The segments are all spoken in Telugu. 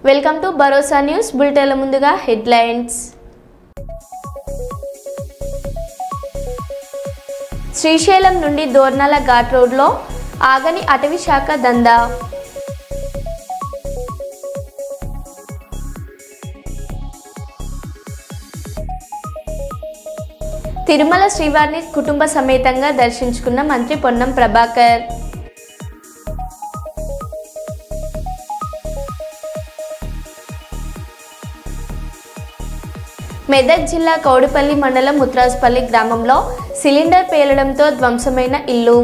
వెల్కమ్ టు భరోసా న్యూస్ బులెటిన్ల ముందుగా హెడ్లైన్స్. శ్రీశైలం నుండి దోర్నాల ఘాట్ రోడ్లో ఆగని అటవీ శాఖ దందా. తిరుమల శ్రీవారిని కుటుంబ సమేతంగా దర్శించుకున్న మంత్రి పొన్నం ప్రభాకర్. మెదక్ జిల్లా కౌడిపల్లి మండలం ముత్రాజపల్లి గ్రామంలో సిలిండర్ పేలడంతో ధ్వంసమైన ఇల్లు.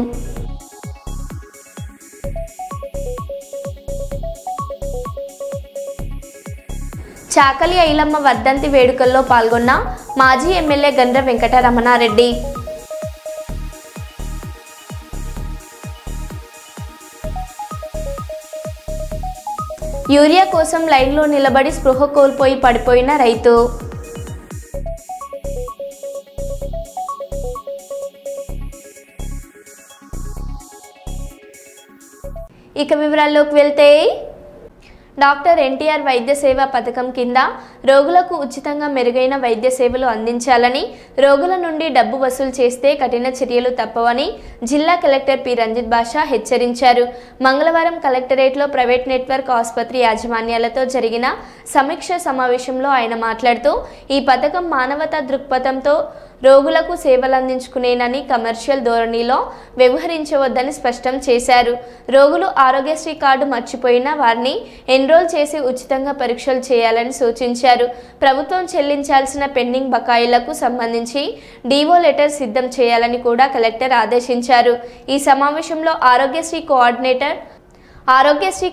చాకలి ఐలమ్మ వర్ధంతి వేడుకల్లో పాల్గొన్న మాజీ ఎమ్మెల్యే గండ్ర వెంకటరమణారెడ్డి. యూరియా కోసం లైన్లో నిలబడి స్పృహ కోల్పోయి పడిపోయిన రైతు. ఇక వివరాల్లోకి వెళ్తే, డాక్టర్ ఎన్టీఆర్ వైద్య సేవా పథకం కింద రోగులకు ఉచితంగా మెరుగైన వైద్య సేవలు అందించాలని, రోగుల నుండి డబ్బు వసూలు చేస్తే కఠిన చర్యలు తప్పవని జిల్లా కలెక్టర్ పి రంజిత్ బాషా హెచ్చరించారు. మంగళవారం కలెక్టరేట్లో ప్రైవేట్ నెట్వర్క్ ఆసుపత్రి యాజమాన్యాలతో జరిగిన సమీక్ష సమావేశంలో ఆయన మాట్లాడుతూ, ఈ పథకం మానవతా దృక్పథంతో రోగులకు సేవలందించుకునేనని కమర్షియల్ ధోరణిలో వ్యవహరించవద్దని స్పష్టం చేశారు. రోగులు ఆరోగ్యశ్రీ కార్డు మర్చిపోయినా వారిని ఎన్రోల్ చేసి ఉచితంగా పరీక్షలు చేయాలని సూచించారు. ప్రభుత్వం చెల్లించాల్సిన పెండింగ్ బకాయిలకు సంబంధించి డీఓ లెటర్ సిద్ధం చేయాలని కూడా కలెక్టర్ ఆదేశించారు. ఈ సమావేశంలో Aarogyasri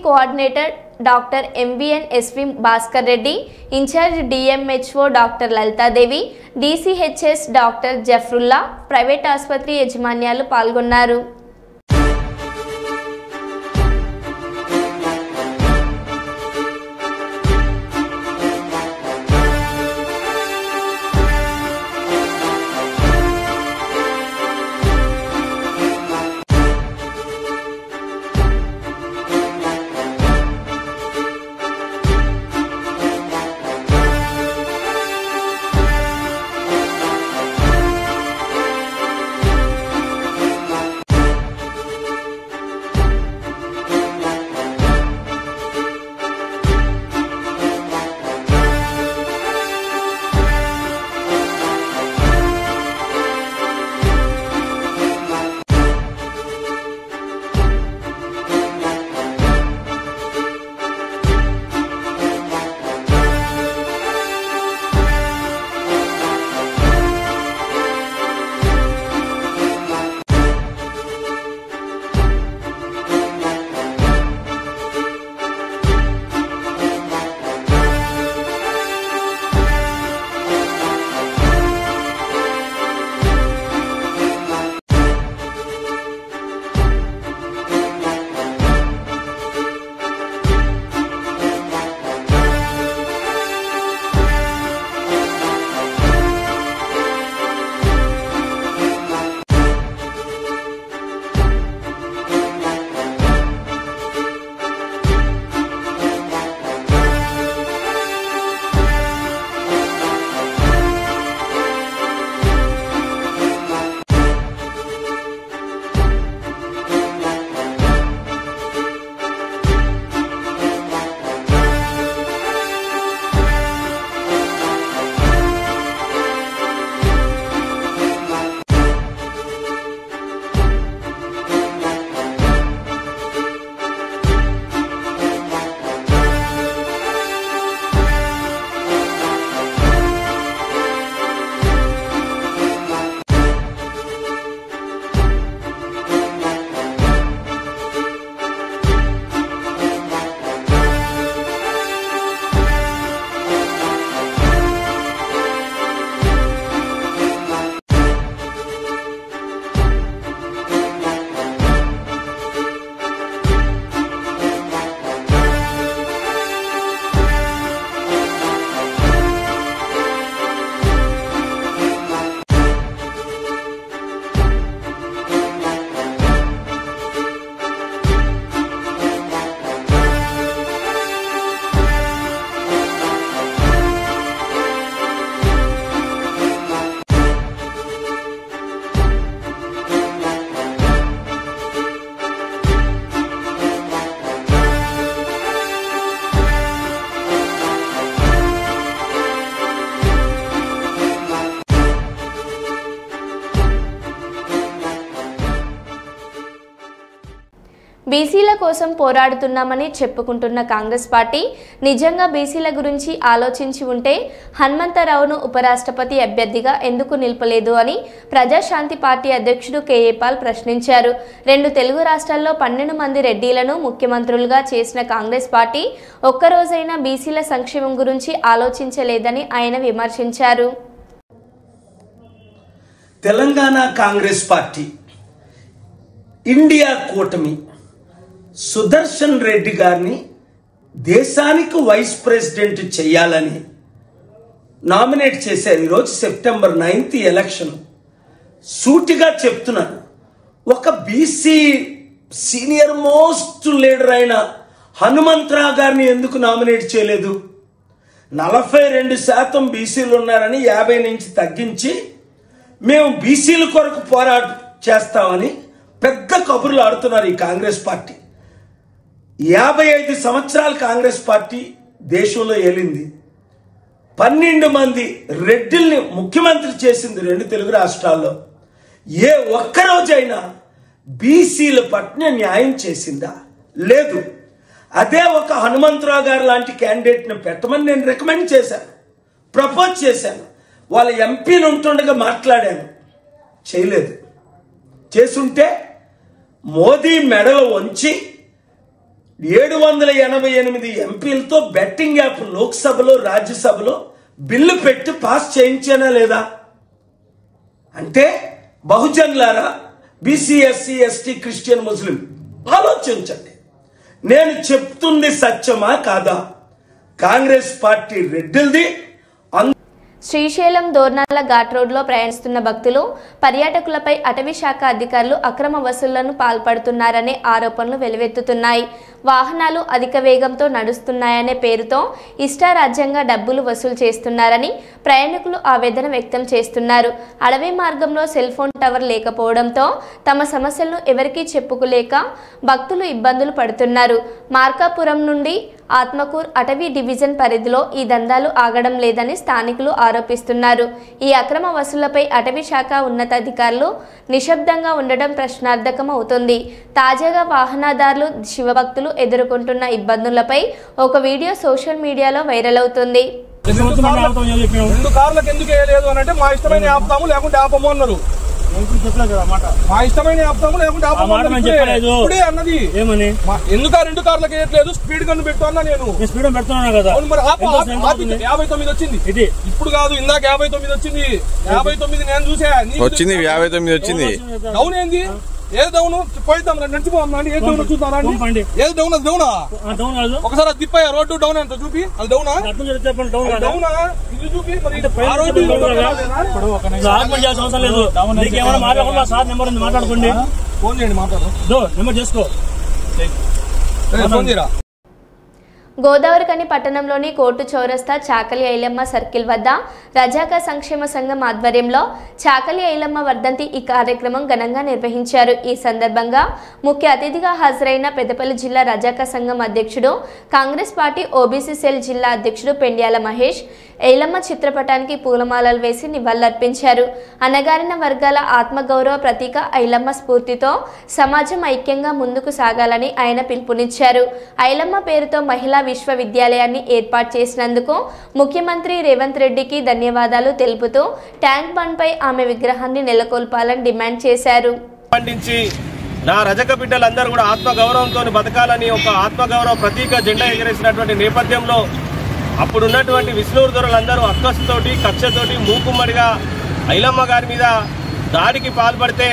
coordinator doctor MVN SV Bhaskar Reddy, incharge DMHO doctor Lalithadevi, DCHS doctor Jafrullah, private ఆసుపత్రి యాజమాన్యాలు పాల్గొన్నారు. బీసీల కోసం పోరాడుతున్నామని చెప్పుకుంటున్న కాంగ్రెస్ పార్టీ నిజంగా బీసీల గురించి ఆలోచించి ఉంటే హనుమంతరావును ఉపరాష్ట్రపతి అభ్యర్థిగా ఎందుకు నిలపలేదు అని ప్రజాశాంతి పార్టీ అధ్యక్షుడు కేఏ పాల్ ప్రశ్నించారు. 2 తెలుగు రాష్ట్రాల్లో 12 మంది రెడ్డిలను ముఖ్యమంత్రులుగా చేసిన కాంగ్రెస్ పార్టీ ఒక్కరోజైనా బీసీల సంక్షేమం గురించి ఆలోచించలేదని ఆయన విమర్శించారు. తెలంగాణ కాంగ్రెస్ పార్టీ ఇండియా కూటమి సుదర్శన్ రెడ్డి గారిని దేశానికి వైస్ ప్రెసిడెంట్ చేయాలని నామినేట్ చేశారు. ఈరోజు సెప్టెంబర్ 9th ఎలక్షన్. సూటిగా చెప్తున్నాను, ఒక బీసీ సీనియర్ మోస్ట్ లీడర్ అయిన హనుమంతరావు గారిని ఎందుకు నామినేట్ చేయలేదు? 42% బీసీలు ఉన్నారని 50 నుంచి తగ్గించి మేము బీసీల కొరకు పోరాటం చేస్తామని పెద్ద కబుర్లు ఆడుతున్నారు ఈ కాంగ్రెస్ పార్టీ. 55 సంవత్సరాలు కాంగ్రెస్ పార్టీ దేశంలో ఏలింది. 12 మంది రెడ్డిల్ని ముఖ్యమంత్రి చేసింది 2 తెలుగు రాష్ట్రాల్లో. ఏ ఒక్కరోజైనా బీసీల పట్ల న్యాయం చేసిందా? లేదు. అదే ఒక హనుమంతరావు గారు లాంటి క్యాండిడేట్ని పెట్టమని నేను రికమెండ్ చేశాను, ప్రపోజ్ చేశాను. వాళ్ళ ఎంపీలు ఉంటుండగా మాట్లాడాను, చేయలేదు. చేసుంటే మోదీ మెడలు వంచి 788 ఎంపీలతో బెట్టింగ్ యాప్ లోక్సభలో రాజ్యసభలో బిల్లు పెట్టి పాస్ చేయించానా లేదా? అంటే బహుజనులారా, బీసీ, ఎస్సీ, ఎస్టీ, క్రిస్టియన్, ముస్లిం ఆలోచించండి. నేను చెప్తుంది సత్యమా కాదా? కాంగ్రెస్ పార్టీ రెడ్డిల్ది. శ్రీశైలం దోర్నాల ఘాట్ రోడ్లో ప్రయాణిస్తున్న భక్తులు, పర్యాటకులపై అటవీ శాఖ అధికారులు అక్రమ వసూళ్లను పాల్పడుతున్నారనే ఆరోపణలు వెలువెత్తుతున్నాయి. వాహనాలు అధిక వేగంతో నడుస్తున్నాయనే పేరుతో ఇష్టారాజ్యంగా డబ్బులు వసూలు చేస్తున్నారని ప్రయాణికులు ఆవేదన వ్యక్తం చేస్తున్నారు. అడవి మార్గంలో సెల్ ఫోన్ టవర్ లేకపోవడంతో తమ సమస్యలను ఎవరికీ చెప్పుకోలేక భక్తులు ఇబ్బందులు పడుతున్నారు. మార్కాపురం నుండి ఆత్మకూర్ అటవీ డివిజన్ పరిధిలో ఈ దందాలు ఆగడం లేదని స్థానికులు ఆరోపిస్తున్నారు. ఈ అక్రమ వసూళ్లపై అటవీ శాఖ ఉన్నతాధికారులు నిశ్శబ్దంగా ఉండడం ప్రశ్నార్థకం అవుతుంది. తాజాగా వాహనదారులు, శివభక్తులు ఎదుర్కొంటున్న ఇబ్బందులపై ఒక వీడియో సోషల్ మీడియాలో వైరల్ అవుతుంది. 2 కార్లకు ఎందుకు వేయలేదు అని అంటే మా ఇష్టమైన ఆపుతాము లేకుంటే ఆపము అన్నారు. మా ఇష్టమైన ఆపుతాము లేకుంటే ఆపము అన్నది. ఎందుకు 2 కార్లకు వేయట్లేదు? స్పీడ్ గన్ను పెట్టు అన్నా. నేను స్పీడ్ పెడుతున్నాను కదా. మరి 59 వచ్చింది. ఇది ఇప్పుడు కాదు, ఇందాక 59 వచ్చింది. 59 నేను చూసా. 59 వచ్చింది. డౌన్ ఏంది? ఏది డౌన్? పోయిద్దాం, నడిచిపోదాం. ఏది డౌన్ చూద్దాం? ఏది డౌన్? అది డౌనా? ఒకసారి అది తిప్పాయా? రోడ్డు డౌన్ ఎంత చూపి. అది డౌనా? డౌనా? ఇది చూపి. మాట్లాడుకోండి. ఫోన్ చేయండి, మాట్లాడు. చేసుకో. ఫోన్ చేయరా. గోదావరిఖని పట్టణంలోని కోర్టు చౌరస్తా చాకలి ఐలమ్మ సర్కిల్ వద్ద రజాకా సంక్షేమ సంఘం ఆధ్వర్యంలో చాకలి ఐలమ్మ వర్ధంతి ఈ కార్యక్రమం ఘనంగా నిర్వహించారు. ఈ సందర్భంగా ముఖ్య అతిథిగా హాజరైన పెద్దపల్లి జిల్లా రజాకా సంఘం అధ్యక్షుడు, కాంగ్రెస్ పార్టీ ఓబీసీ సెల్ జిల్లా అధ్యక్షుడు పెండ్యాల మహేష్ ఐలమ్మ చిత్రపటానికి పూలమాలలు వేసి నివాళులర్పించారు. అణగారిన వర్గాల ఆత్మగౌరవ ప్రతీక ఐలమ్మ స్ఫూర్తితో సమాజం ఐక్యంగా ముందుకు సాగాలని ఆయన పిలుపునిచ్చారు. ఐలమ్మ పేరుతో మహిళా విశ్వవిద్యాలయాన్ని ఏర్పాటు చేసినందుకు ముఖ్యమంత్రి రేవంత్ రెడ్డికి ధన్యవాదాలు తెలుపుతూ ట్యాంక్ బండ్ పై ఆమె విగ్రహాన్ని నెలకొల్పాలని డిమాండ్ చేశారు. నా రజక బిడ్డలందరూ కూడా ఆత్మగౌరవంతో బతకాలని ఒక ఆత్మగౌరవ ప్రతీక జెండా ఎగరేసినటువంటి నేపథ్యంలో అప్పుడున్నటువంటి విష్ణూరు దొరలందరూ అక్కసుతోటి, కక్షతోటి, మూకుమ్మడిగా ఐలమ్మ గారి మీద దాడికి పాల్పడితే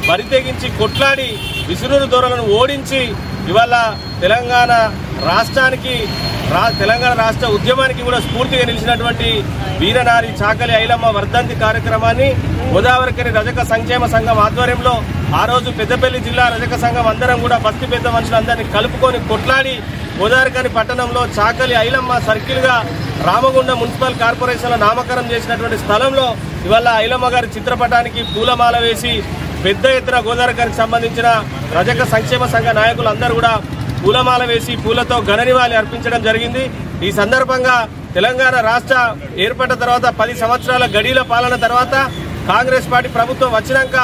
బరితెగించి కొట్లాడి విష్ణూరు దొరలను ఓడించి ఇవాళ తెలంగాణ రాష్ట్రానికి తెలంగాణ రాష్ట్ర ఉద్యమానికి కూడా స్ఫూర్తిగా నిలిచినటువంటి వీరనారి చాకలి ఐలమ్మ వర్ధంతి కార్యక్రమాన్ని గోదావరిఖని రజక సంక్షేమ సంఘం ఆధ్వర్యంలో ఆ రోజు పెద్దపల్లి జిల్లా రజక సంఘం అందరం కూడా బస్తీ పెద్ద మనుషులందరినీ కలుపుకొని కొట్లాడి గోదావరిఖని పట్టణంలో చాకలి ఐలమ్మ సర్కిల్గా రామగుండం మున్సిపల్ కార్పొరేషన్లో నామకరణం చేసినటువంటి స్థలంలో ఇవాళ ఐలమ్మ గారి చిత్రపటానికి పూలమాల వేసి పెద్ద ఎత్తున గోదావరిఖనికి సంబంధించిన రజక సంక్షేమ సంఘ నాయకులందరూ కూడా పూలమాల వేసి పూలతో ఘన నివాళి అర్పించడం జరిగింది. ఈ సందర్భంగా తెలంగాణ రాష్ట్ర ఏర్పడిన తర్వాత 10 సంవత్సరాల గడీల పాలన తర్వాత కాంగ్రెస్ పార్టీ ప్రభుత్వం వచ్చినాక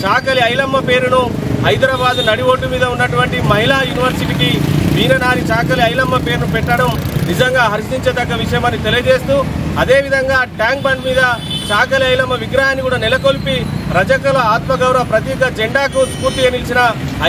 చాకలి ఐలమ్మ పేరును హైదరాబాద్ నడి ఒడ్డు మీద ఉన్నటువంటి మహిళా యూనివర్సిటీకి వీరనారి చాకలి ఐలమ్మ పేరును పెట్టడం నిజంగా హర్షించదగ్గ విషయమని తెలియజేస్తూ, అదేవిధంగా ట్యాంక్ బండ్ మీద చాకలి ఐలమ్మ విగ్రహాన్ని కూడా నెలకొల్పి రజకుల ఆత్మగౌరవ ప్రతీక జెండాకు స్ఫూర్తిగా నిలిచిన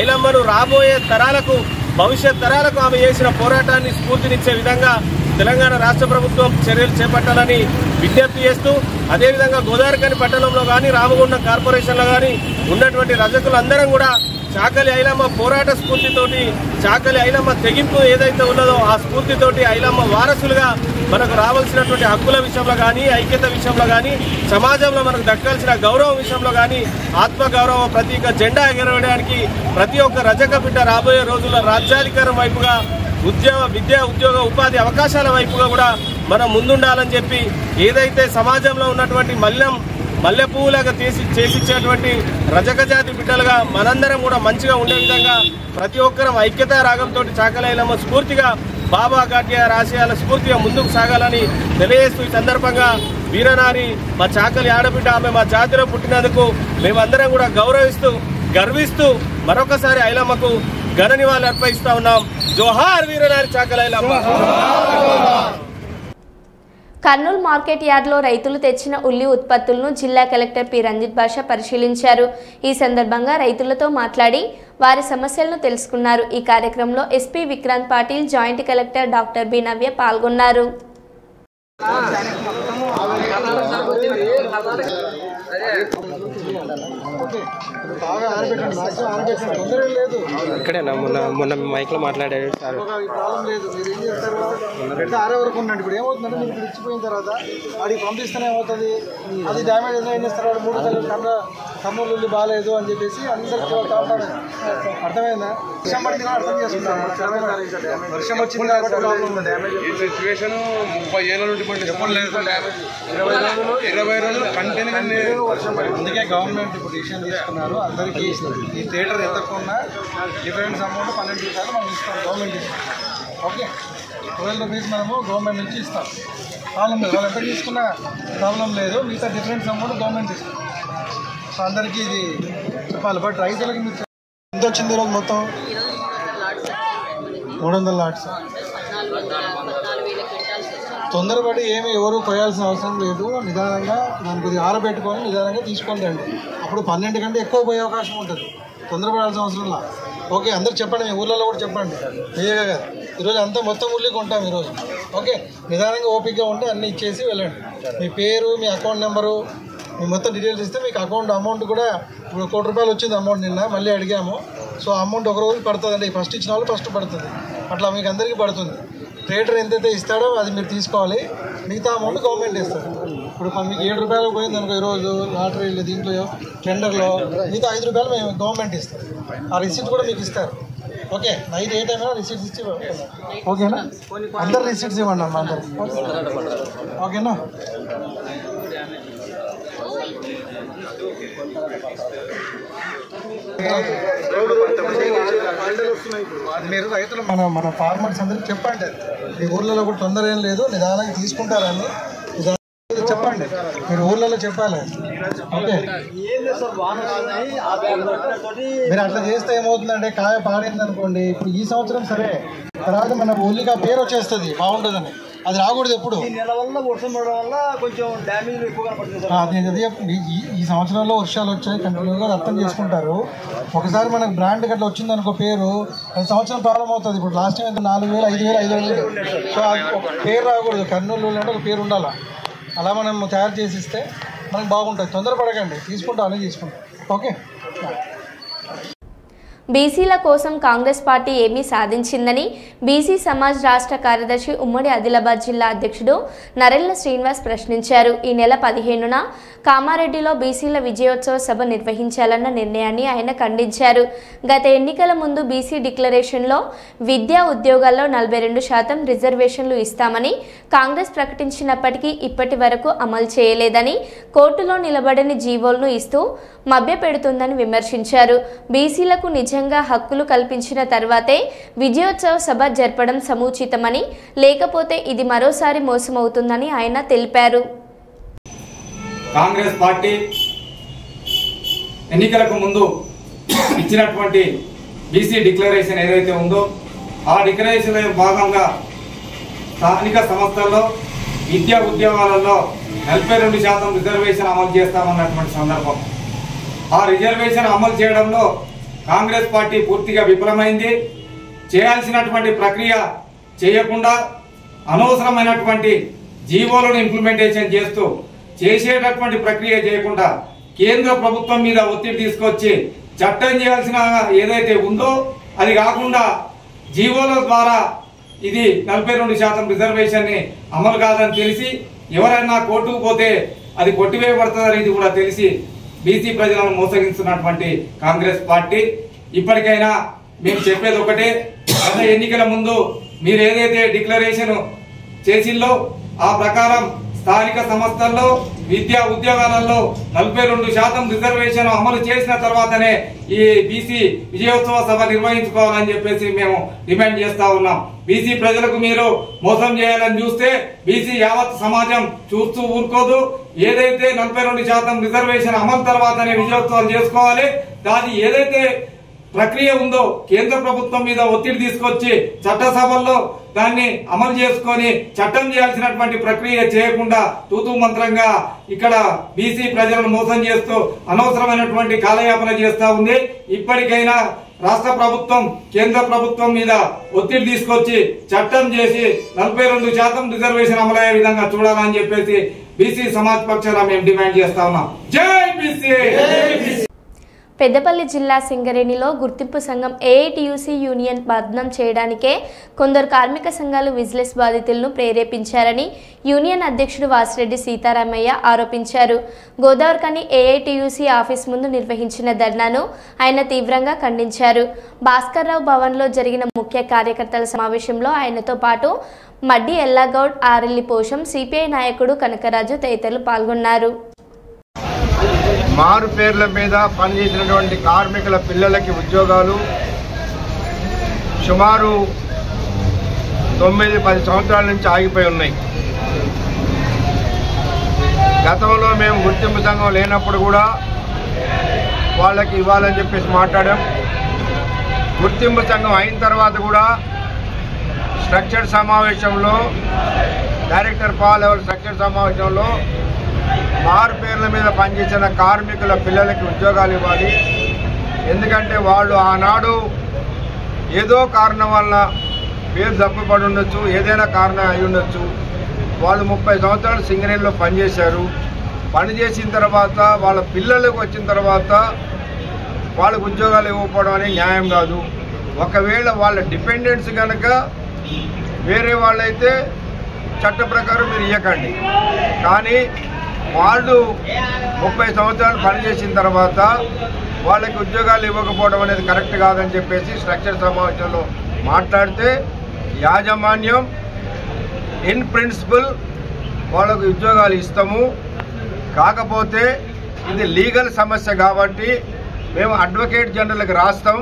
ఐలమ్మను రాబోయే తరాలకు, భవిష్యత్ తరాలకు ఆమె చేసిన పోరాటాన్ని స్ఫూర్తినిచ్చే విధంగా తెలంగాణ రాష్ట్ర ప్రభుత్వం చర్యలు చేపట్టాలని విజ్ఞప్తి చేస్తూ, అదేవిధంగా గోదావరిఖని పట్టణంలో కానీ రామగుండం కార్పొరేషన్లో కానీ ఉన్నటువంటి రజకులందరం కూడా చాకలి ఐలమ్మ పోరాట స్ఫూర్తితోటి, చాకలి ఐలమ్మ తెగింపు ఏదైతే ఉన్నదో ఆ స్ఫూర్తితోటి ఐలమ్మ వారసులుగా మనకు రావాల్సినటువంటి హక్కుల విషయంలో కానీ, ఐక్యత విషయంలో కానీ, సమాజంలో మనకు దక్కాల్సిన గౌరవం విషయంలో కానీ ఆత్మగౌరవ ప్రతీక జెండా ఎగరవేయడానికి ప్రతి ఒక్క రజక బిడ్డ రాబోయే రోజుల్లో రాజ్యాధికారం వైపుగా, విద్యా ఉద్యోగ ఉపాధి అవకాశాల వైపుగా కూడా మనం ముందుండాలని చెప్పి, ఏదైతే సమాజంలో ఉన్నటువంటి మల్లె పువ్వులాగా చేసిచ్చేటువంటి రజక జాతి బిడ్డలుగా మనందరం కూడా మంచిగా ఉండే విధంగా ప్రతి ఒక్కరం ఐక్యతా రాగంతో చాకలి ఐలమ్మ స్ఫూర్తిగా, బాబా గాడ్యార్ ఆశయాల స్ఫూర్తిగా ముందుకు సాగాలని తెలియజేస్తూ, ఈ సందర్భంగా వీరనారి మా చాకలి ఆడబిడ్డ, ఆమె మా జాతిలో పుట్టినందుకు మేమందరం కూడా గౌరవిస్తూ గర్విస్తూ మరొకసారి ఐలమ్మకు ఘన నివాళులు అర్పిస్తా ఉన్నాం. జోహార్ వీరనారి చాకలి ఐలమ్మ. కర్నూలు మార్కెట్ యార్డ్లో రైతులు తెచ్చిన ఉల్లి ఉత్పత్తులను జిల్లా కలెక్టర్ పి రంజిత్ బాషా పరిశీలించారు. ఈ సందర్భంగా రైతులతో మాట్లాడి వారి సమస్యలను తెలుసుకున్నారు. ఈ కార్యక్రమంలో SP Vikrant Patil, joint collector doctor B Navya పాల్గొన్నారు. ఇక్కడేనా మొన్న మైక్ లో మాట్లాడారు సార్. ప్రాబ్లం లేదు, మీరు ఏం చేస్తారు, ఆరే వరకు ఉండండి. ఇప్పుడు ఏమవుతుందంటే మీరు ఇక్కడ ఇచ్చిపోయిన తర్వాత వాడికి పంపిస్తేనే ఏమవుతుంది, అది డ్యామేజ్ ఏం చేస్తారు, వాడు 3 సార్లు కర్నూలు బాగాలేదు అని చెప్పేసి అందరికి కావాలి. అర్థమైందా? వర్షం పడింది అర్థం చేసుకుంటాం. వర్షం వచ్చింది కాబట్టి ఈ సిచ్యువేషన్ 30 ఏళ్ళ నుండి చెప్పలేదు. 20 రోజులు కంటిన్యూ వర్షం పడింది. అందుకే గవర్నమెంట్ ఇప్పుడు డిసిషన్ తీసుకున్నారు. అందరికీ ఈ థియేటర్ ఎంతకున్నా డిఫరెన్స్ అమౌంట్ 12 రూపాయలు మనం ఇస్తాం, గవర్నమెంట్ ఇస్తాం. ఓకే, 12 రూపీస్ మనము గవర్నమెంట్ నుంచి ఇస్తాం. ప్రాబ్లం లేదు, వాళ్ళు ఎంత తీసుకున్నా ప్రాబ్లం లేదు. మిగతా డిఫరెన్స్ అమౌంట్ గవర్నమెంట్ ఇస్తాం. సో అందరికీ ఇది చెప్పాలి. బట్ రైతులకి మీరు ఎంత వచ్చింది ఈరోజు మొత్తం? 300 లాట్స్. తొందరపడి ఏమి ఎవరు కొయ్యాల్సిన అవసరం లేదు. నిదానంగా దాని కొద్దిగా ఆరబెట్టుకొని నిదానంగా తీసుకోండి. అప్పుడు 12 కంటే ఎక్కువ పోయే అవకాశం ఉంటుంది. తొందరపడాల్సిన అవసరం లేదు. ఓకే, అందరు చెప్పండి, మీ ఊళ్ళలో కూడా చెప్పండి. మీరే కదా ఈరోజు అంతా మొత్తం ఉల్లి కొంటాం ఈరోజు. ఓకే, నిదానంగా ఓపికగా ఉంటే అన్నీ ఇచ్చేసి వెళ్ళండి. మీ పేరు, మీ అకౌంట్ నెంబరు, మీ మొత్తం డీటెయిల్స్ ఇస్తే మీకు అకౌంట్ అమౌంట్ కూడా ఇప్పుడు 1 కోటి రూపాయలు వచ్చింది అమౌంట్ నిన్న, మళ్ళీ అడిగాము. సో అమౌంట్ ఒక రోజు పడుతుందండి. ఫస్ట్ ఇచ్చిన వాళ్ళు ఫస్ట్ పడుతుంది, అట్లా మీకు అందరికీ పడుతుంది. ట్రేడర్ ఎంతైతే ఇస్తాడో అది మీరు తీసుకోవాలి, మిగతా అమౌంట్ గవర్నమెంట్ ఇస్తారు. ఇప్పుడు మీకు 7 రూపాయలు పోయింది అనుకో ఈరోజు లాటరీలో, దీంట్లో టెండర్లో, మిగతా 5 రూపాయలు మేము గవర్నమెంట్ ఇస్తాం. ఆ రిసీప్ట్ కూడా మీకు ఇస్తారు. ఓకే, నైట్ ఏ టైం అయినా రిసీప్ట్స్ ఇచ్చి ఓకేనా? అందరు రిసీప్ట్స్ ఇవ్వండి అమ్మా అందరికి. ఓకేనా? మీరు రైతులు మన ఫార్మర్స్ అందరికి చెప్పండి, మీ ఊర్లలో కూడా తొందర ఏం లేదు, నిదానంగా తీసుకుంటారని చెప్పండి. మీరు ఊర్లలో చెప్పాలి. ఓకే, మీరు అట్లా చేస్తే ఏమవుతుందంటే కాయ పాడైంది అనుకోండి, ఇప్పుడు ఈ సంవత్సరం సరే, తర్వాత మన ఊళ్ళకి ఆ పేరు వచ్చేస్తుంది బాగుంటుందని. అది రాకూడదు ఎప్పుడు. నెల వల్ల వర్షం పడడం వల్ల కొంచెం డ్యామేజ్ ఎక్కువగా పడుతుంది. ఈ సంవత్సరంలో వర్షాలు వచ్చాయి కంటిన్యూగా అర్థం చేసుకుంటారు. ఒకసారి మనకు బ్రాండ్ గట్లా వచ్చింది అనుకో పేరు, అది సంవత్సరం ప్రాబ్లం అవుతుంది. ఇప్పుడు లాస్ట్ టైం 4,000, 5,000, 5,000. సో ఒక పేరు రాకూడదు. కర్నూలు అంటే ఒక పేరు ఉండాలి. అలా మనం తయారు చేసి ఇస్తే మనకు బాగుంటుంది. తొందరపడకండి, తీసుకుంటాం అన్నీ తీసుకుంటాం. ఓకే. బీసీల కోసం కాంగ్రెస్ పార్టీ ఏమీ సాధించిందని బీసీ సమాజ్ రాష్ట్ర కార్యదర్శి ఉమ్మడి ఆదిలాబాద్ జిల్లా అధ్యక్షుడు నరెళ్ల శ్రీనివాస్ ప్రశ్నించారు. ఈ నెల 15న కామారెడ్డిలో బీసీల విజయోత్సవ సభ నిర్వహించాలన్న నిర్ణయాన్ని ఆయన ఖండించారు. గత ఎన్నికల ముందు బీసీ డిక్లరేషన్లో విద్యా ఉద్యోగాల్లో 42% రిజర్వేషన్లు ఇస్తామని కాంగ్రెస్ ప్రకటించినప్పటికీ ఇప్పటి వరకు అమలు చేయలేదని, కోర్టులో నిలబడని జీవోలను ఇస్తూ మభ్యపెడుతుందని విమర్శించారు. బీసీలకు నిజంగా హక్కులు కల్పించిన తర్వాతే విజయోత్సవ సభ జరపడం సముచితమని, లేకపోతే ఇది మరోసారి మోసమవుతుందని ఆయన తెలిపారు. కాంగ్రెస్ పార్టీ ఎన్నికలకు ముందు ఇచ్చినటువంటి బీసీ డిక్లరేషన్ ఏదైతే ఉందో ఆ డిక్లరేషన్ భాగంగా స్థానిక సంస్థల్లో విద్యా ఉద్యోగాలలో 42% రిజర్వేషన్ అమలు చేస్తామన్నటువంటి సందర్భం. ఆ రిజర్వేషన్ అమలు చేయడంలో కాంగ్రెస్ పార్టీ పూర్తిగా విఫలమైంది. చేయాల్సినటువంటి ప్రక్రియ చేయకుండా అనవసరమైనటువంటి జీవోలను ఇంప్లిమెంటేషన్ చేస్తూ చేసేటటువంటి ప్రక్రియ చేయకుండా కేంద్ర ప్రభుత్వం మీద ఒత్తిడి తీసుకొచ్చి చట్టం చేయాల్సిన ఏదైతే ఉందో అది కాకుండా జీవోల ద్వారా ఇది 42% రిజర్వేషన్ ని అమలు కాదని తెలిసి ఎవరైనా కోర్టుకు పోతే అది కొట్టివేయబడుతుందని ఇది కూడా తెలిసి బీసీ ప్రజలను మోసగిస్తున్నటువంటి కాంగ్రెస్ పార్టీ ఇప్పటికైనా మేము చెప్పేది ఒకటే, గత ఎన్నికల ముందు మీరు ఏదైతే డిక్లరేషన్ చేసిందో ఆ ప్రకారం స్థానిక సంస్థల్లో విద్యా ఉద్యోగాలలో 42% రిజర్వేషన్ అమలు చేసిన తర్వాతనే ఈ బీసీ విజయోత్సవ సభ నిర్వహించుకోవాలని చెప్పేసి మేము డిమాండ్ చేస్తా ఉన్నాం. బీసీ ప్రజలకు మీరు మోసం చేయాలని చూస్తే బీసీ యావత్ సమాజం చూస్తూ ఊరుకోదు. ఏదైతే 42% రిజర్వేషన్ అమలు తర్వాతనే విజయోత్సవాలు చేసుకోవాలి. దాని ఏదైతే ప్రక్రియ ఉందో కేంద్ర ప్రభుత్వం మీద ఒత్తిడి తీసుకొచ్చి చట్టసభల్లో దాన్ని అమలు చేసుకొని చట్టం చేయాల్సినటువంటి ప్రక్రియ చేయకుండా తూతూ మంత్రంగా ఇక్కడ బీసీ ప్రజలను మోసం చేస్తూ అనవసరమైనటువంటి కాలయాపన చేస్తా ఉంది. ఇప్పటికైనా రాష్ట్ర ప్రభుత్వం కేంద్ర ప్రభుత్వం మీద ఒత్తిడి తీసుకొచ్చి చట్టం చేసి 42% రిజర్వేషన్ అమలయ్యే విధంగా చూడాలని చెప్పేసి బీసీ సమాజ్ పక్షాన మేము డిమాండ్ చేస్తా ఉన్నాం. జై బీసీ. పెద్దపల్లి జిల్లా సింగరేణిలో గుర్తింపు సంఘం ఏఐటియుసి యూనియన్ బద్నం చేయడానికే కొందరు కార్మిక సంఘాలు విజిలెన్స్ బాధితులను ప్రేరేపించారని యూనియన్ అధ్యక్షుడు వాసిరెడ్డి సీతారామయ్య ఆరోపించారు. గోదావరికని ఏఐటియుసి ఆఫీస్ ముందు నిర్వహించిన ధర్నాను ఆయన తీవ్రంగా ఖండించారు. భాస్కర్రావు భవన్లో జరిగిన ముఖ్య కార్యకర్తల సమావేశంలో ఆయనతో పాటు మడ్డి ఎల్లాగౌడ్, ఆరెల్లి పోషం, సిపిఐ నాయకుడు కనకరాజు తదితరులు పాల్గొన్నారు. మారు పేర్ల మీద పనిచేసినటువంటి కార్మికుల పిల్లలకి ఉద్యోగాలు సుమారు 9-10 సంవత్సరాల నుంచి ఆగిపోయి ఉన్నాయి. గతంలో మేము గుర్తింపు సంఘం లేనప్పుడు కూడా వాళ్ళకి ఇవ్వాలని చెప్పేసి మాట్లాడాం. గుర్తింపు సంఘం అయిన తర్వాత కూడా స్ట్రక్చర్ సమావేశంలో డైరెక్టర్ పాల్ లెవెల్ స్ట్రక్చర్ సమావేశంలో మారు పేర్ల మీద పనిచేసిన కార్మికుల పిల్లలకి ఉద్యోగాలు ఇవ్వాలి. ఎందుకంటే వాళ్ళు ఆనాడు ఏదో కారణం వల్ల పేరు తప్పుపడి ఉండొచ్చు, ఏదైనా కారణం అయి ఉండొచ్చు. వాళ్ళు 30 సంవత్సరాలు సింగరేణిలో పనిచేశారు. పనిచేసిన తర్వాత వాళ్ళ పిల్లలకు వచ్చిన తర్వాత వాళ్ళకు ఉద్యోగాలు ఇవ్వకపోవడం అనేది న్యాయం కాదు. ఒకవేళ వాళ్ళ డిపెండెంట్స్ కనుక వేరే వాళ్ళైతే చట్ట ప్రకారం మీరు ఇవ్వకండి. కానీ వాళ్ళు 30 సంవత్సరాలు పనిచేసిన తర్వాత వాళ్ళకి ఉద్యోగాలు ఇవ్వకపోవడం అనేది కరెక్ట్ కాదని చెప్పేసి స్ట్రక్చర్ సమావేశంలో మాట్లాడితే యాజమాన్యం ఇన్ ప్రిన్సిపల్ వాళ్ళకు ఉద్యోగాలు ఇస్తాము, కాకపోతే ఇది లీగల్ సమస్య కాబట్టి మేము అడ్వకేట్ జనరల్కి రాస్తాం,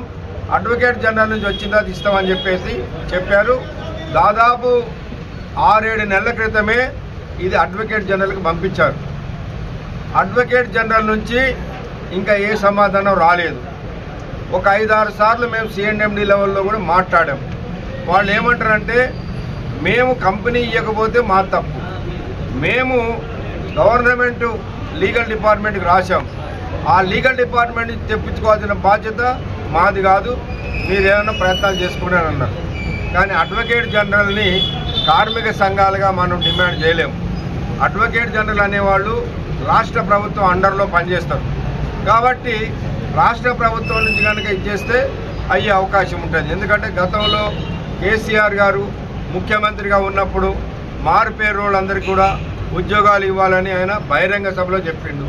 అడ్వకేట్ జనరల్ నుంచి వచ్చిన తర్వాత ఇస్తామని చెప్పేసి చెప్పారు. దాదాపు 6-7 నెలల క్రితమే ఇది అడ్వకేట్ జనరల్కి పంపించారు. అడ్వకేట్ జనరల్ నుంచి ఇంకా ఏ సమాధానం రాలేదు. ఒక 5-6 సార్లు మేము సిఎండ్ఎండి లెవెల్లో కూడా మాట్లాడాం. వాళ్ళు ఏమంటారంటే మేము కంపెనీ ఇవ్వకపోతే మా తప్పు, మేము గవర్నమెంట్ లీగల్ డిపార్ట్మెంట్కి రాశాం, ఆ లీగల్ డిపార్ట్మెంట్ తెప్పించుకోవాల్సిన బాధ్యత మాది కాదు, మీరు ఏమైనా ప్రయత్నాలు చేసుకోండి అని అన్నారు. కానీ అడ్వకేట్ జనరల్ని కార్మిక సంఘాలుగా మనం డిమాండ్ చేయలేము. అడ్వకేట్ జనరల్ అనేవాళ్ళు రాష్ట్ర ప్రభుత్వం అండర్లో పనిచేస్తారు కాబట్టి రాష్ట్ర ప్రభుత్వం నుంచి కనుక ఇచ్చేస్తే అయ్యే అవకాశం ఉంటుంది. ఎందుకంటే గతంలో కేసీఆర్ గారు ముఖ్యమంత్రిగా ఉన్నప్పుడు మారు పేరు వాళ్ళందరికీ కూడా ఉద్యోగాలు ఇవ్వాలని ఆయన బహిరంగ సభలో చెప్పిండు.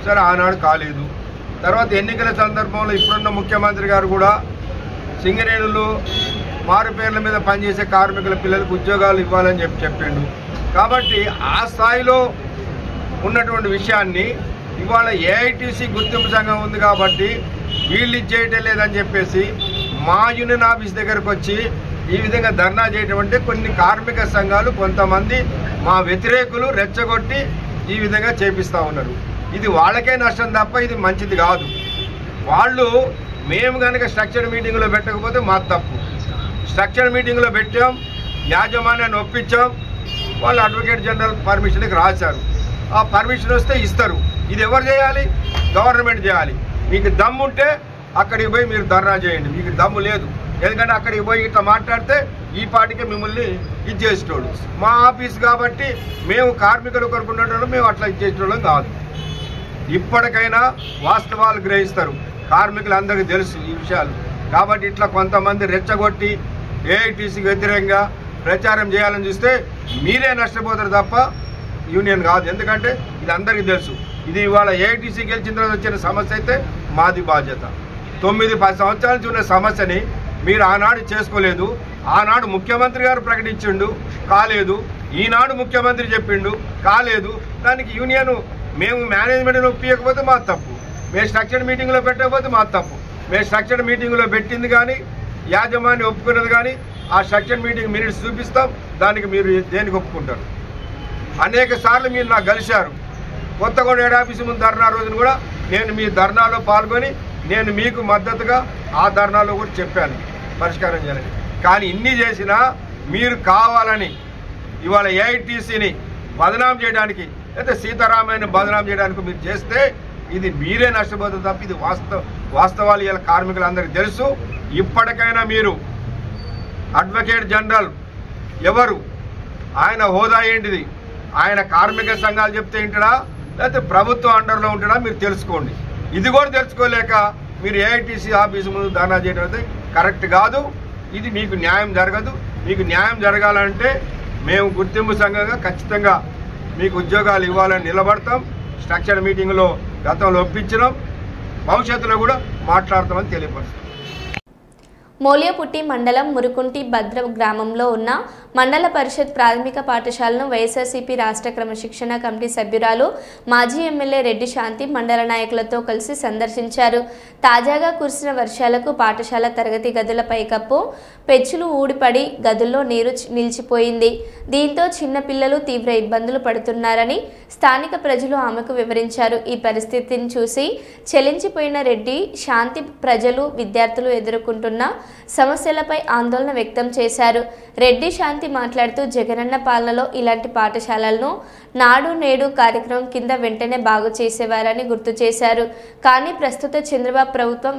సరే ఆనాడు కాలేదు. తర్వాత ఎన్నికల సందర్భంలో ఇప్పుడున్న ముఖ్యమంత్రి గారు కూడా సింగరేణులు మారు పేర్ల మీద పనిచేసే కార్మికుల పిల్లలకు ఉద్యోగాలు ఇవ్వాలని చెప్పిండు. కాబట్టి ఆ స్థాయిలో ఉన్నటువంటి విషయాన్ని ఇవాళ ఏఐటీసీ గుర్తింపు సంఘం ఉంది కాబట్టి వీళ్ళు ఇచ్చేయటం లేదని చెప్పేసి మా యూనియన్ ఆఫీస్ దగ్గరకు వచ్చి ఈ విధంగా ధర్నా చేయటం అంటే కొన్ని కార్మిక సంఘాలు కొంతమంది మా వ్యతిరేకులు రెచ్చగొట్టి ఈ విధంగా చేపిస్తూ ఉన్నారు. ఇది వాళ్ళకే నష్టం తప్ప ఇది మంచిది కాదు. వాళ్ళు మేము కనుక స్ట్రక్చర్ మీటింగ్లో పెట్టకపోతే మా తప్పు. స్ట్రక్చర్ మీటింగ్లో పెట్టాం, యాజమాన్యాన్ని ఒప్పించాం, వాళ్ళు అడ్వకేట్ జనరల్ పర్మిషన్కి రాశారు. ఆ పర్మిషన్ వస్తే ఇస్తారు. ఇది ఎవరు చేయాలి? గవర్నమెంట్ చేయాలి. మీకు దమ్ము ఉంటే అక్కడికి పోయి మీరు ధర్నా చేయండి. మీకు దమ్ము లేదు, ఎందుకంటే అక్కడికి పోయి ఇట్లా మాట్లాడితే ఈ పాటికే మిమ్మల్ని ఇది చేసేటోళ్ళు. మా ఆఫీస్ కాబట్టి మేము కార్మికులు కొనుక్కునేటోళ్ళు, మేము అట్లా ఇచ్చేటోళ్ళం కాదు. ఇప్పటికైనా వాస్తవాలు గ్రహిస్తారు. కార్మికులందరికీ తెలుసు ఈ విషయాలు. కాబట్టి ఇట్లా కొంతమంది రెచ్చగొట్టి ఏఐటీసీకి వ్యతిరేకంగా ప్రచారం చేయాలని చూస్తే మీరే నష్టపోతారు తప్ప యూనియన్ కాదు. ఎందుకంటే ఇది అందరికీ తెలుసు. ఇది ఇవాళ ఏఐటీసీ గెలిచిన తర్వాత వచ్చిన సమస్య అయితే మాది బాధ్యత. 9-10 సంవత్సరాల నుంచి ఉన్న సమస్యని మీరు ఆనాడు చేసుకోలేదు. ఆనాడు ముఖ్యమంత్రి గారు ప్రకటించిండు, కాలేదు. ఈనాడు ముఖ్యమంత్రి చెప్పిండు, కాలేదు. దానికి యూనియన్ మేము మేనేజ్మెంట్ని ఒప్పియకపోతే మా తప్పు, మేము స్ట్రక్చర్డ్ మీటింగ్లో పెట్టకపోతే మా తప్పు. మేము స్ట్రక్చర్డ్ మీటింగ్లో పెట్టింది కానీ యాజమాన్యం ఒప్పుకున్నది కానీ ఆ స్ట్రక్చర్డ్ మీటింగ్ మినిట్స్ చూపిస్తాం. దానికి మీరు దేనికి ఒప్పుకుంటారు? అనేక సార్లు మీరు నాకు కలిశారు. కొత్తగూడ హెడ్ ఆఫీసు ముందు ధర్నా రోజున కూడా నేను మీ ధర్నాలో పాల్గొని నేను మీకు మద్దతుగా ఆ ధర్నాలో కూడా చెప్పాను పరిష్కారం చేయాలని. కానీ ఇన్ని చేసినా మీరు కావాలని ఇవాళ ఏఐటీసీని బదనాం చేయడానికి లేదా సీతారామయ్యని బదనాం చేయడానికి మీరు చేస్తే ఇది మీరే నష్టపోతుంది తప్ప ఇది వాస్తవాలు ఇలా కార్మికులందరికీ తెలుసు. ఇప్పటికైనా మీరు అడ్వకేట్ జనరల్ ఎవరు, ఆయన హోదా ఏంటిది, ఆయన కార్మిక సంఘాలు చెప్తే ఏంటడా లేకపోతే ప్రభుత్వం అండర్లో ఉంటాడా మీరు తెలుసుకోండి. ఇది కూడా తెలుసుకోలేక మీరు ఏఐటీసీ ఆఫీసు ముందు ధర్నా చేయడం అయితే కరెక్ట్ కాదు. ఇది మీకు న్యాయం జరగదు. మీకు న్యాయం జరగాలంటే మేము గుర్తింపు సంఘంగా ఖచ్చితంగా మీకు ఉద్యోగాలు ఇవ్వాలని నిలబడతాం. స్ట్రక్చర్ మీటింగ్లో గతంలో ఒప్పించడం, భవిష్యత్తులో కూడా మాట్లాడతామని తెలియపరుస్తాం. మోలియపుట్టి మండలం మురుకుంటి భద్ర గ్రామంలో ఉన్న మండల పరిషత్ ప్రాథమిక పాఠశాలను వైఎస్ఆర్సీపీ రాష్ట్ర క్రమశిక్షణ కమిటీ సభ్యురాలు మాజీ ఎమ్మెల్యే రెడ్డి శాంతి మండల నాయకులతో కలిసి సందర్శించారు. తాజాగా కురిసిన వర్షాలకు పాఠశాల తరగతి గదుల పైకప్పు పెచ్చులు ఊడిపడి గదుల్లో నీరు నిలిచిపోయింది. దీంతో చిన్నపిల్లలు తీవ్ర ఇబ్బందులు పడుతున్నారని స్థానిక ప్రజలు ఆమెకు వివరించారు. ఈ పరిస్థితిని చూసి చెలించిపోయిన రెడ్డి శాంతి ప్రజలు విద్యార్థులు ఎదుర్కొంటున్న సమస్యలపై ఆందోళన వ్యక్తం చేశారు. రెడ్డి శాంతి మాట్లాడుతూ జగనన్న పాలనలో ఇలాంటి పాఠశాలలను నాడు నేడు కార్యక్రమం కింద వెంటనే బాగు చేసేవారని గుర్తు చేశారు. కానీ ప్రస్తుత చంద్రబాబు ప్రభుత్వం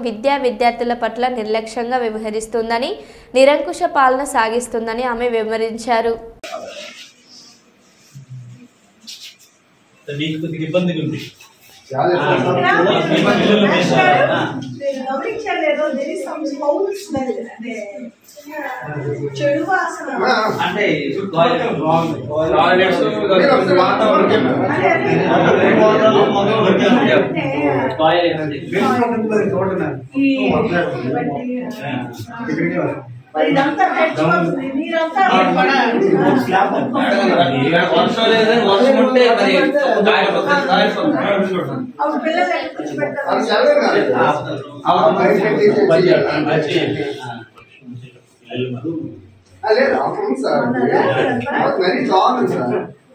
విద్యార్థుల పట్ల నిర్లక్ష్యంగా వ్యవహరిస్తుందని, నిరంకుశ పాలన సాగిస్తుందని ఆమె వివరించారు. చెడు వాసన అంటే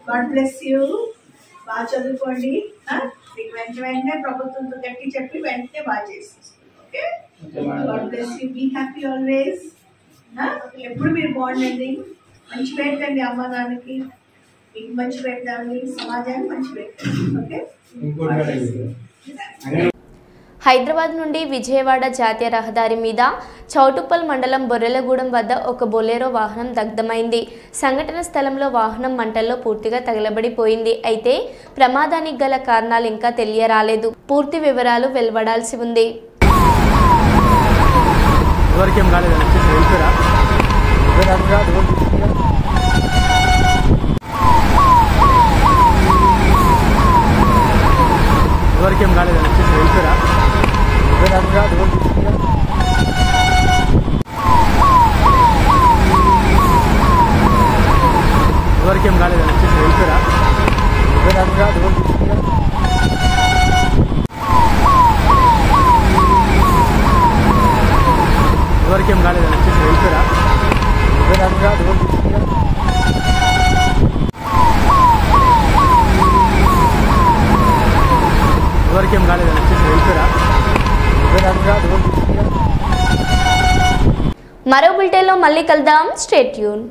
God bless you. బాగా చదువుకోండి. వెంటనే ప్రభుత్వంతో గట్టి చెప్పి వెంటనే బాగా చేసేసుకోండి. Okay, God bless you. Be happy always. ఎప్పుడు మీరు బాగుండండి. మంచి పెట్టండి అమ్మ నాన్నకి, మీకు మంచి పెట్టాలి, సమాజానికి మంచి పెట్టండి. ఓకే. హైదరాబాద్ నుండి విజయవాడ జాతీయ రహదారి మీద చౌటుప్పల్ మండలం బొర్రెలగూడెం వద్ద ఒక బొలెరో వాహనం దగ్ధమైంది. సంఘటన స్థలంలో వాహనం మంటల్లో పూర్తిగా తగలబడిపోయింది. అయితే ప్రమాదానికి గల కారణాలు ఇంకా తెలియరాలేదు. పూర్తి వివరాలు వెలువడాల్సి ఉంది. మరో బులెటిన్లో మళ్ళీ కలుద్దాం. Stay tune.